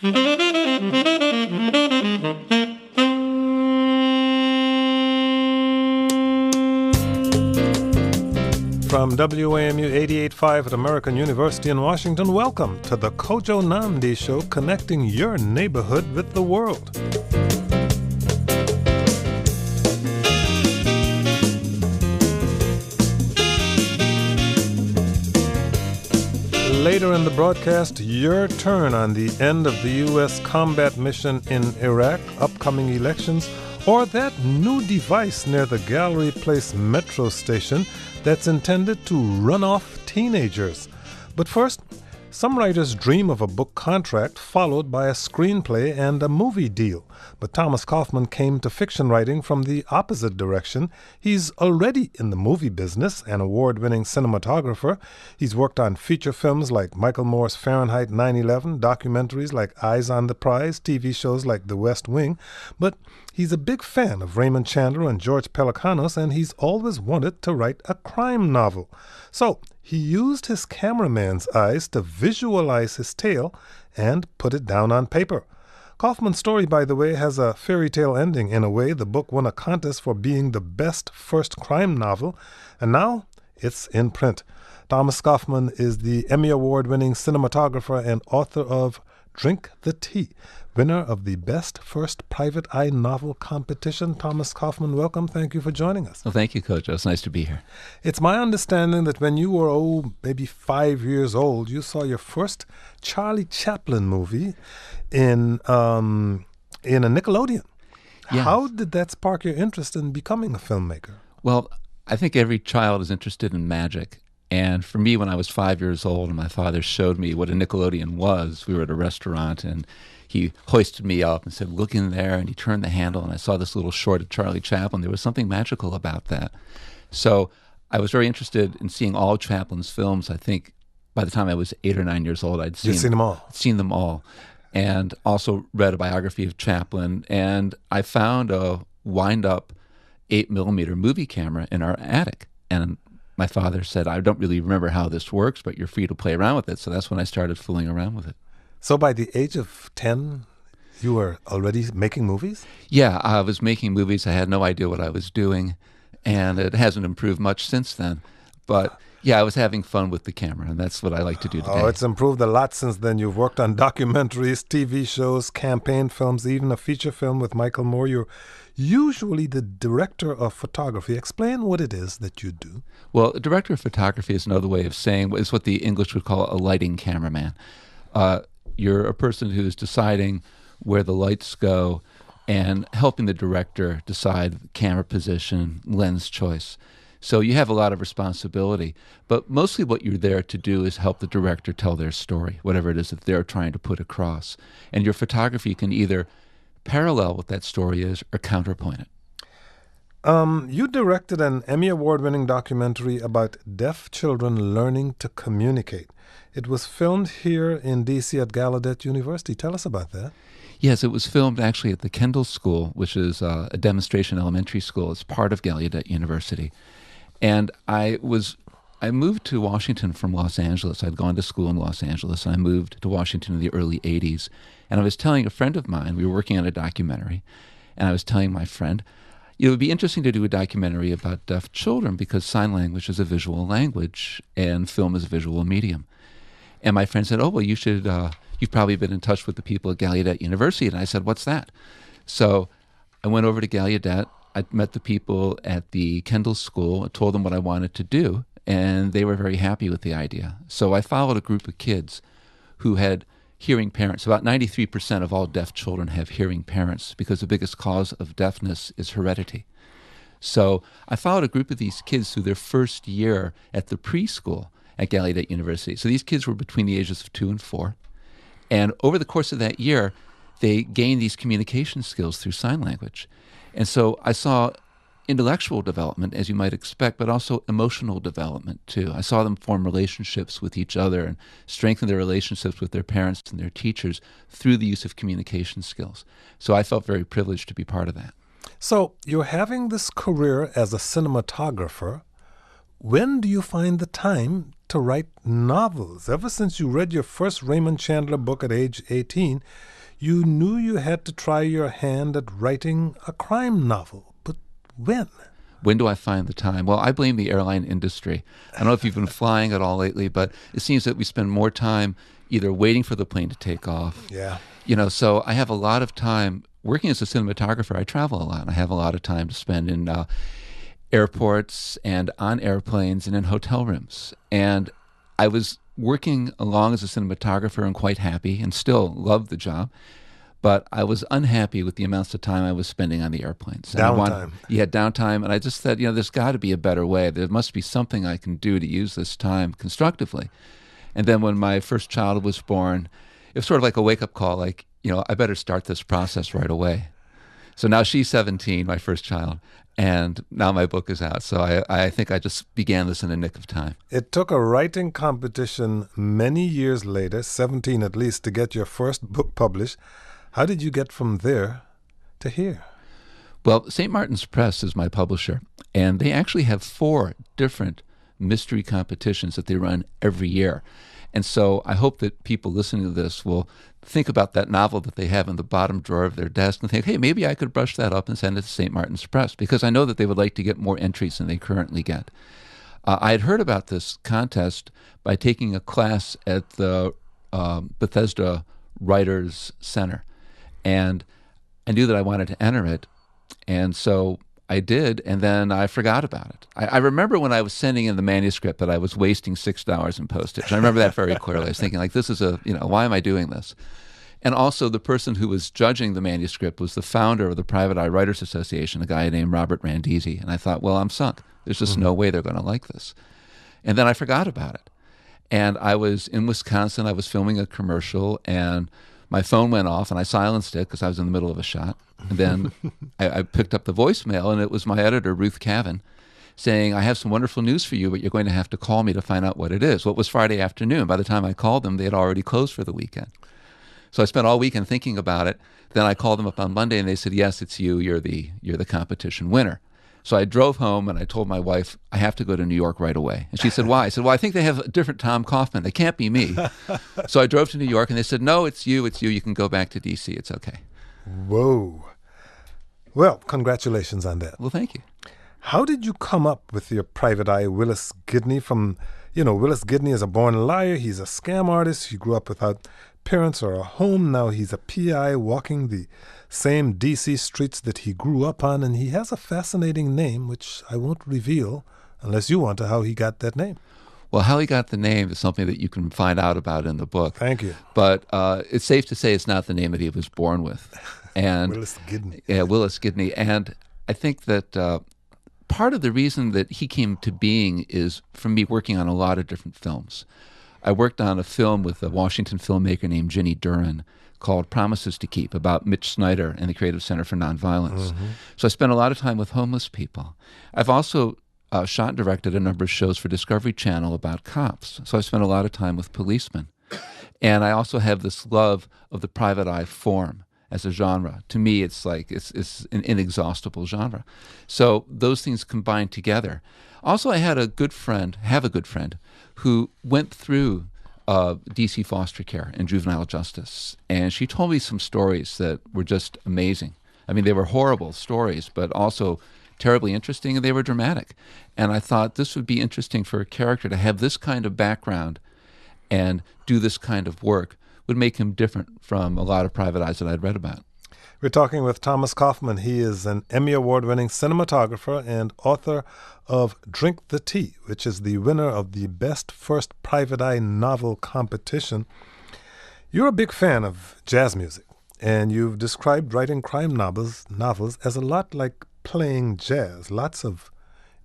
From WAMU 88.5 at American University in Washington, welcome to the Kojo Nnamdi Show, connecting your neighborhood with the world. Later in the broadcast, your turn on the end of the U.S. combat mission in Iraq, upcoming elections, or that new device near the Gallery Place metro station that's intended to run off teenagers. But first, some writers dream of a book contract followed by a screenplay and a movie deal. But Thomas Kaufman came to fiction writing from the opposite direction. He's already in the movie business, an award-winning cinematographer. He's worked on feature films like Michael Moore's Fahrenheit 9/11, documentaries like Eyes on the Prize, TV shows like The West Wing. But he's a big fan of Raymond Chandler and George Pelecanos, and he's always wanted to write a crime novel. So he used his cameraman's eyes to visualize his tale and put it down on paper. Kaufman's story, by the way, has a fairy tale ending. In a way, the book won a contest for being the best first crime novel, and now it's in print. Thomas Kaufman is the Emmy Award-winning cinematographer and author of Drink the Tea, winner of the Best First Private Eye Novel competition. Thomas Kaufman, welcome. Thank you for joining us. Well, thank you, Kojo. It's nice to be here. It's my understanding that when you were, maybe 5 years old, you saw your first Charlie Chaplin movie in a Nickelodeon. Yes. How did that spark your interest in becoming a filmmaker? Well, I think every child is interested in magic. And for me, when I was 5 years old and my father showed me what a Nickelodeon was, we were at a restaurant and he hoisted me up and said, look in there, and he turned the handle and I saw this little short of Charlie Chaplin. There was something magical about that. So I was very interested in seeing all Chaplin's films. I think by the time I was 8 or 9 years old, I'd seen them all. Seen them all. And also read a biography of Chaplin. And I found a wind-up 8mm movie camera in our attic. And my father said, I don't really remember how this works, but you're free to play around with it. So that's when I started fooling around with it. So by the age of 10, you were already making movies? Yeah, I was making movies. I had no idea what I was doing, and it hasn't improved much since then. But yeah, I was having fun with the camera, and that's what I like to do today. Oh, it's improved a lot since then. You've worked on documentaries, TV shows, campaign films, even a feature film with Michael Moore. You're usually the director of photography. Explain what it is that you do. Well, a director of photography is another way of saying, is what the English would call a lighting cameraman. You're a person who's deciding where the lights go and helping the director decide camera position, lens choice. So you have a lot of responsibility, but mostly what you're there to do is help the director tell their story, whatever it is that they're trying to put across. And your photography can either parallel what that story is or counterpoint it. You directed an Emmy Award-winning documentary about deaf children learning to communicate. It was filmed here in D.C. at Gallaudet University. Tell us about that. Yes, it was filmed actually at the Kendall School, which is a demonstration elementary school. It's part of Gallaudet University. And I moved to Washington from Los Angeles. I'd gone to school in Los Angeles, and I moved to Washington in the early 80s. And I was telling a friend of mine, we were working on a documentary, and I was telling my friend, it would be interesting to do a documentary about deaf children because sign language is a visual language and film is a visual medium. And my friend said, oh, well, you've probably been in touch with the people at Gallaudet University. And I said, what's that? So I went over to Gallaudet. I met the people at the Kendall School. I told them what I wanted to do, and they were very happy with the idea. So I followed a group of kids who had hearing parents. About 93% of all deaf children have hearing parents because the biggest cause of deafness is heredity. So I followed a group of these kids through their first year at the preschool at Gallaudet University. So these kids were between the ages of 2 and 4. And over the course of that year, they gained these communication skills through sign language. And so I saw intellectual development, as you might expect, but also emotional development, too. I saw them form relationships with each other and strengthen their relationships with their parents and their teachers through the use of communication skills. So I felt very privileged to be part of that. So you're having this career as a cinematographer when do you find the time to write novels? Ever since you read your first Raymond Chandler book at age 18, you knew you had to try your hand at writing a crime novel. But when? When do I find the time? Well, I blame the airline industry. I don't know if you've been flying at all lately, but it seems that we spend more time either waiting for the plane to take off. Yeah. So I have a lot of time working as a cinematographer. I travel a lot, and I have a lot of time to spend in airports and on airplanes and in hotel rooms. And I was working along as a cinematographer and quite happy and still love the job. But I was unhappy with the amounts of time I was spending on the airplanes. Downtime. Downtime. And I just said, there's got to be a better way. There must be something I can do to use this time constructively. And then when my first child was born, it was sort of like a wake-up call, like, I better start this process right away. So now she's 17, my first child, and now my book is out. So I think I just began this in the nick of time. It took a writing competition many years later, 17 at least, to get your first book published. How did you get from there to here? Well, St. Martin's Press is my publisher, and they actually have 4 different mystery competitions that they run every year. And so I hope that people listening to this will think about that novel that they have in the bottom drawer of their desk and think, hey, maybe I could brush that up and send it to St. Martin's Press, because I know that they would like to get more entries than they currently get. I had heard about this contest by taking a class at the Bethesda Writers Center. And I knew that I wanted to enter it, and so I did, and then I forgot about it. I remember when I was sending in the manuscript that I was wasting $6 in postage. I remember that very clearly. I was thinking, like, this is why am I doing this? And also the person who was judging the manuscript was the founder of the Private Eye Writers Association, a guy named Robert Randisi. And I thought, well, I'm sunk. There's just no way they're going to like this. And then I forgot about it. And I was in Wisconsin. I was filming a commercial, and my phone went off, and I silenced it because I was in the middle of a shot. And then I picked up the voicemail, and it was my editor, Ruth Cavan, saying, I have some wonderful news for you, but you're going to have to call me to find out what it is. Well, it was Friday afternoon. By the time I called them, they had already closed for the weekend. So I spent all weekend thinking about it. Then I called them up on Monday, and they said, yes, it's you. You're the competition winner. So I drove home, and I told my wife, I have to go to New York right away. And she said, why? I said, well, I think they have a different Tom Kaufman. They can't be me. So I drove to New York, and they said, no, it's you. You can go back to D.C. It's okay. Whoa. Well, congratulations on that. Well, thank you. How did you come up with your private eye, Willis Gidney? Willis Gidney is a born liar. He's a scam artist. He grew up without parents or a home. Now he's a PI walking the same D.C. streets that he grew up on, and he has a fascinating name, which I won't reveal unless you want to, how he got that name. Well, how he got the name is something that you can find out about in the book. Thank you. But it's safe to say it's not the name that he was born with. And Willis Gidney. Yeah, Willis Gidney. And I think that part of the reason that he came to being is from me working on a lot of different films. I worked on a film with a Washington filmmaker named Ginny Duran called Promises to Keep, about Mitch Snyder and the Creative Center for Nonviolence. Mm-hmm. So I spent a lot of time with homeless people. I've also shot and directed a number of shows for Discovery Channel about cops. So I spent a lot of time with policemen. And I also have this love of the private eye form as a genre. To me, it's like it's an inexhaustible genre. So those things combined together. Also, I have a good friend who went through D.C. foster care and juvenile justice. And she told me some stories that were just amazing. I mean, they were horrible stories, but also terribly interesting, and they were dramatic. And I thought this would be interesting for a character to have this kind of background and do this kind of work would make him different from a lot of private eyes that I'd read about. We're talking with Thomas Kaufman. He is an Emmy Award-winning cinematographer and author of Drink the Tea, which is the winner of the Best First Private Eye Novel competition. You're a big fan of jazz music, and you've described writing crime novels as a lot like playing jazz. Lots of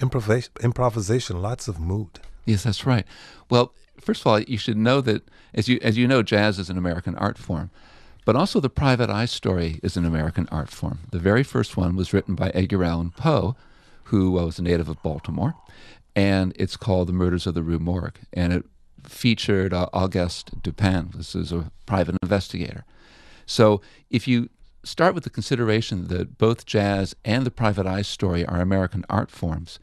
improvisation, lots of mood. Yes, that's right. Well, first of all, you should know that, as you know, jazz is an American art form. But also the private eye story is an American art form. The very first one was written by Edgar Allan Poe, who was a native of Baltimore, and it's called The Murders of the Rue Morgue. And it featured Auguste Dupin. This is a private investigator. So if you start with the consideration that both jazz and the private eye story are American art forms,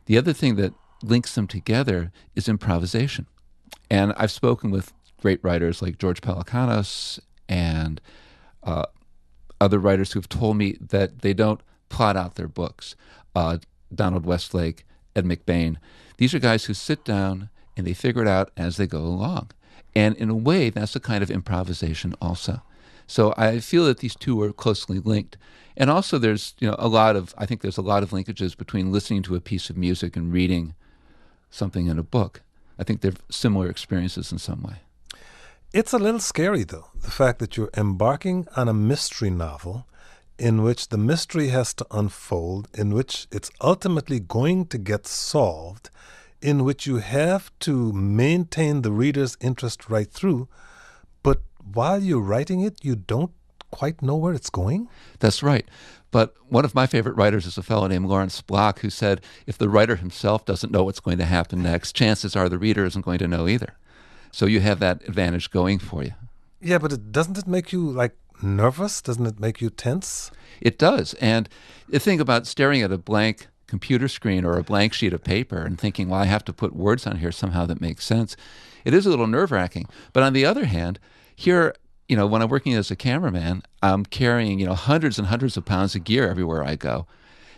the other thing that links them together is improvisation. And I've spoken with great writers like George Pelecanos and other writers who've told me that they don't plot out their books. Donald Westlake, Ed McBain. These are guys who sit down and they figure it out as they go along. And in a way, that's a kind of improvisation also. So I feel that these two are closely linked. And also there's, I think there's a lot of linkages between listening to a piece of music and reading something in a book. I think they're similar experiences in some way. It's a little scary, though, the fact that you're embarking on a mystery novel in which the mystery has to unfold, in which it's ultimately going to get solved, in which you have to maintain the reader's interest right through, but while you're writing it, you don't quite know where it's going? That's right. But one of my favorite writers is a fellow named Lawrence Block, who said, if the writer himself doesn't know what's going to happen next, chances are the reader isn't going to know either. So you have that advantage going for you. Yeah, but doesn't it make you, nervous? Doesn't it make you tense? It does. And the thing about staring at a blank computer screen or a blank sheet of paper and thinking, well, I have to put words on here somehow that makes sense, it is a little nerve-wracking. But on the other hand, here, when I'm working as a cameraman, I'm carrying, hundreds and hundreds of pounds of gear everywhere I go.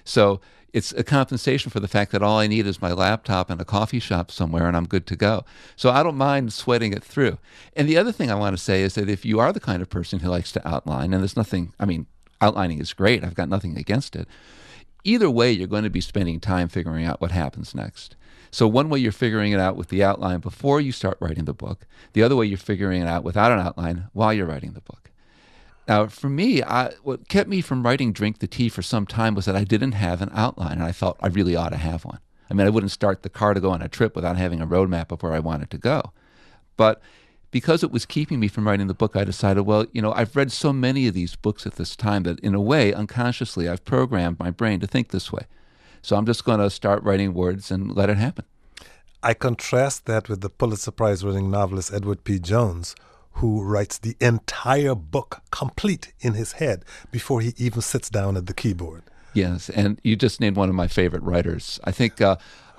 So it's a compensation for the fact that all I need is my laptop and a coffee shop somewhere and I'm good to go. So I don't mind sweating it through. And the other thing I want to say is that if you are the kind of person who likes to outline, and there's nothing, outlining is great, I've got nothing against it. Either way, you're going to be spending time figuring out what happens next. So one way you're figuring it out with the outline before you start writing the book. The other way you're figuring it out without an outline while you're writing the book. Now, for me, what kept me from writing Drink the Tea for some time was that I didn't have an outline, and I felt I really ought to have one. I wouldn't start the car to go on a trip without having a roadmap of where I wanted to go. But because it was keeping me from writing the book, I decided, I've read so many of these books at this time that in a way, unconsciously, I've programmed my brain to think this way. So I'm just going to start writing words and let it happen. I contrast that with the Pulitzer Prize-winning novelist Edward P. Jones, who writes the entire book complete in his head before he even sits down at the keyboard. Yes, and you just named one of my favorite writers. I think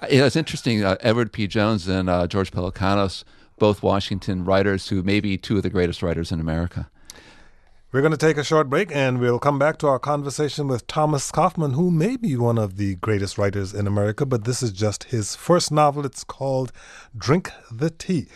it's interesting, Edward P. Jones and George Pelecanos, both Washington writers who may be two of the greatest writers in America. We're going to take a short break, and we'll come back to our conversation with Thomas Kaufman, who may be one of the greatest writers in America, but this is just his first novel. It's called Drink the Tea.